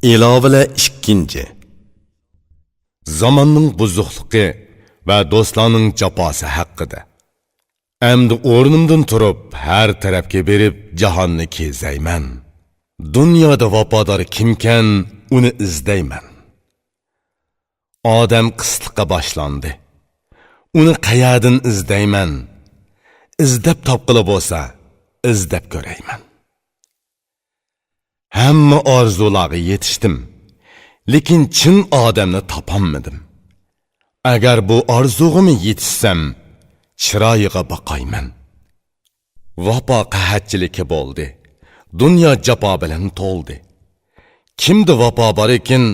İlavele 2. Zamanның buzuqlıqı ve dostlarının cafası haqqıda. Əmdi o'rnimdan turib, her tarafga berib jahonni kezayman. Dunyoda vafodor kimkan, uni izlayman. Odam qisliqqa boshlandi. Uni qayerdan izlayman? Izlab topqili bo'lsa, izlab ko'rayman. Hamma orzularga yetishdim, lekin chin odamni topolmadim. Agar bu orzug'imga yetishsam, chiroyiga boqayman. Vafo qahatchiligi bo'ldi. Dunyo jafo bilan to'ldi. Kimda vafo bor ekan,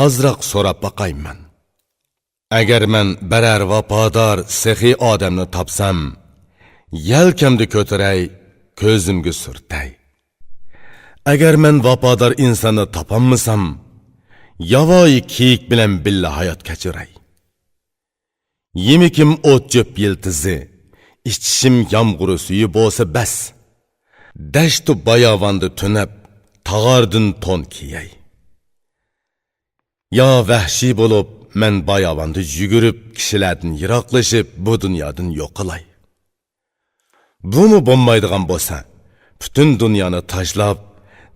ozroq so'rab boqayman. Agar men biror vafodor, sehiy odamni topsam, yelkamni ko'taray, ko'zimga surtay. Agar men vafodor insonni topolmasam, yavoyi kiyik bilan billa hayot kechiray. Yemikim o't jo'p yiltizi, ichishim yomg'iri suyi bo'lsa bas. Dashtu bayovonda tunab, tag'ordin to'n kiyay. Ya vahshiy bo'lib, men bayovonda yugurib, kishilardan yiroqlashib, bu dunyodan yo'qolay. Buni bo'lmaydigan bo'lsa, butun dunyoni tashlab,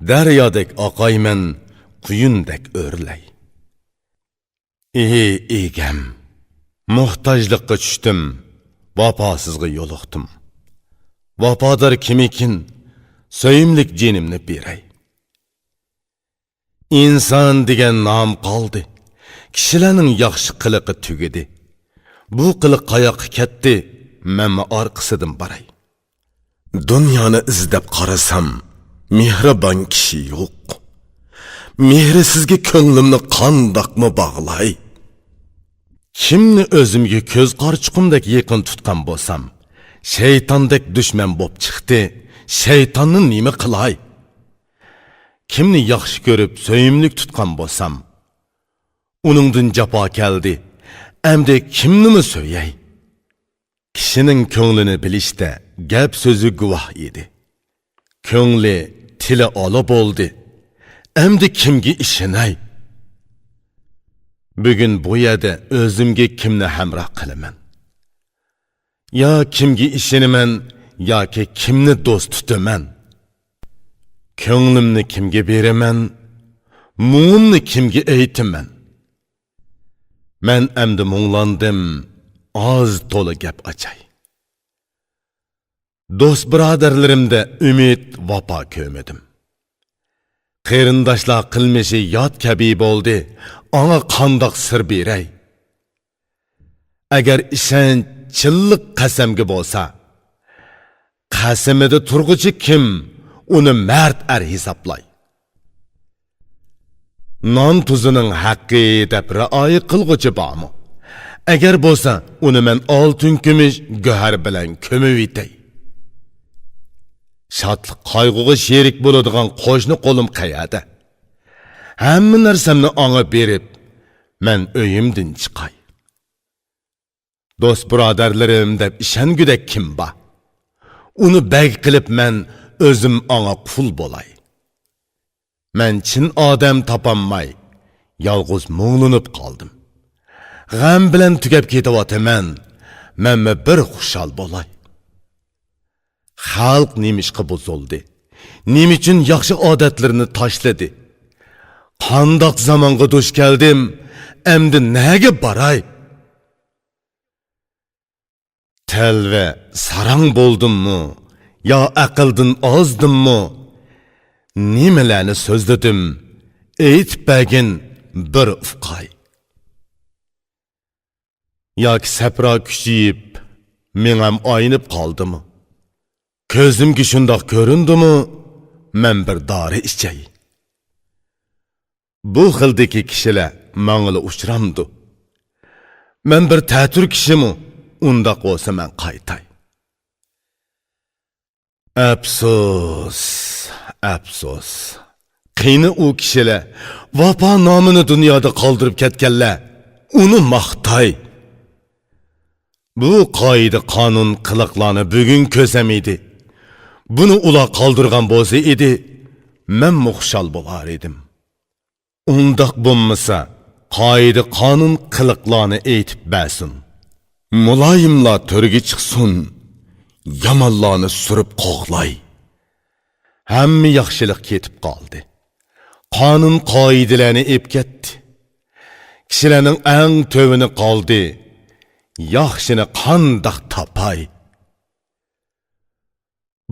daryodek oqayman, quyundek o'rlay. Egam, muhtojlikqa tushdim, vafosizga yo'liqdim. Vafodor kim ekin, so'yimlik jinimni beray. İnson degan nom qoldi. Kishilarning yaxshi qiliqi tugidi. Bu qiliq qayoqqa ketdi? Men orqasidan baray. Dunyoni izlab qarasam, mehribon kishi yo'q. Mehri sizga ko'nglimni qandoqmi bog'lay? Kimni o'zimga ko'z qarchiqimdek yaqin tutgan bo'lsam, shaytondek dushman bo'lib chiqdi. Shaytonni nima qilay? Kimni yaxshi ko'rib, so'yimlik tutgan bo'lsam, uningdan jafo keldi. Endi kimnimi so'yay? Kishining ko'nglini bilishda gap so'zi guvoh edi. Ko'ngli tili ola bo'ldi. Endi kimga ishinay? Bugun bu yerda o'zimga kimni hamroh qilaman? Ya kimga ishinaman, yoki kimni do'st tutaman? Ko'nglimni kimga beraman? Mu'minni kimga aytaman? Men endi munglandim, oz to'la gap achay. Do'st birodarlarimda umid, vafo ko'rmadim. Qarindoshlar qilmishi yot kabi bo'ldi, ona qandoq sir beray? Agar ishonch, chilliq qasamga bo'lsa, qasamida turg'uchi kim? Uni mard hisoblay. Non tuzining haqqi deb rioya qilg'uchi bormi? Agar bo'lsa, uni men oltin kumush go'har bilan ko'mib etay. Shodlik qayg'uga sherik bo'ladigan qo'shni qo'lim qayerda? Hamma narsamni anga berib, men uyimdan chiqay. Do'st birodarlarim deb ishongudek kim bor? Uni bag qilib men o'zim anga qul bo'lay. Men chin odam topolmay, yolg'iz munglinib qoldim. G'am bilan tugab ketayotaman, menmi bir xushal bo'lay. Xalq nimishqa buzildi? Nim uchun yaxshi odatlarini tashladi? Qandoq zamonga duch keldim? Endi nega baray? Telve sarang bo'ldimmi? Ya aqldan ozdimmi? Nimalarni so'zladim? Aytib bagin bir ufqay. Yoki sapro kuchayib, menam aynib qoldimi? Ko'zimga shundoq ko'rindimi? Men bir dori ichay. Bu xildagi kishilar mangli uchramdi. Men bir ta'tur kishimi? Undaq bo'lsa men qaytay. Afsus, afsus. Qiyni u kishilar vafo nomini dunyoda qoldirib ketganlar, uni maqtay. Bu qoida qonun qiliqlarni bugun ko'sam edi. Buni ular qoldirgan bo'lsa edi, men muxshal bo'lar edim. Undaq bo'lmasa, qoida qonun qiliqlarni aytib bersin. Muloyimlar to'rga chiqsin, yomonlarni surib qo'g'lay. Hamma yaxshilik ketib qoldi. Qonun qoidalarni ep ketdi. Kishilarning eng tövini qoldi. Yaxshini qandoq topay?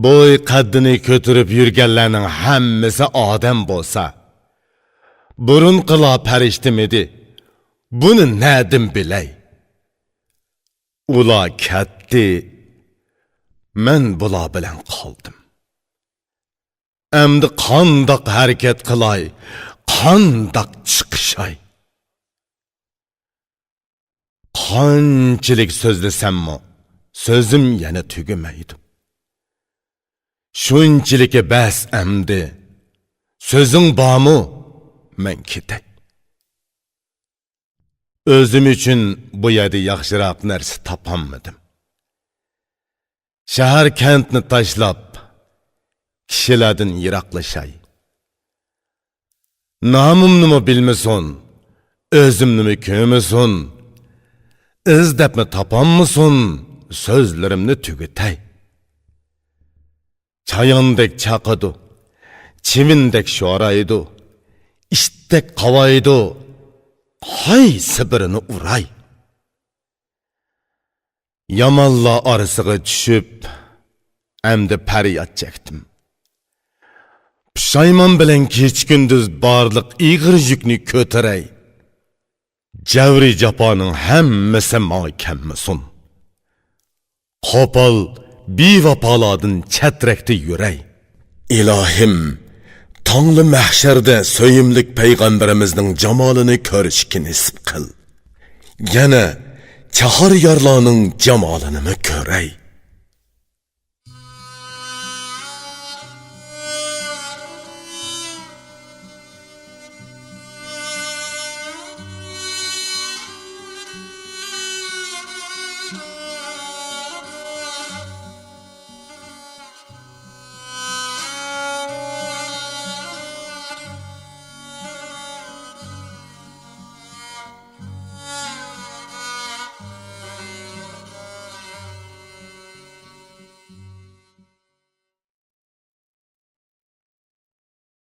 Boy qaddini ko'tarib yurganlarning hammasi odam bo'lsa, burun qila farishtimidi? Buni nadim bilay? Ular ketdi, men bular bilan qoldim. Endi qandoq harakat qilay, qandoq chiqishay? Qanchalik so'zlasammi, so'zim yana tugamaydi. Shunchiligi bas endi. So'zing bormi? Men ketay. O'zim uchun bu yerda yaxshiroq narsa topolmadim. Shahar kentni tashlab, kishilardan yiroqlashay. Nomimni bilmasin, o'zimni ko'masin, izdabmi topolmasin, so'zlarimni tugatay. Chayondek chaqidi, chivindek sho'raydi, ishdek qavaydi, qaysi birini uray? Yomonlar orasiga tushib, endi faryod chekdim. Pushaymon bilan kech-kunduz barliq ig'ir yukni ko'taray. Javri japoning hammasi mo'kammasin. Qo'pol bevafolardan chatrakda yuray. Ilohim, tongli mahsharda so'yimlik payg'ambarimizning jamolini ko'rishga nasib qil. Yana chahar yorlarning jamolini ko'ray.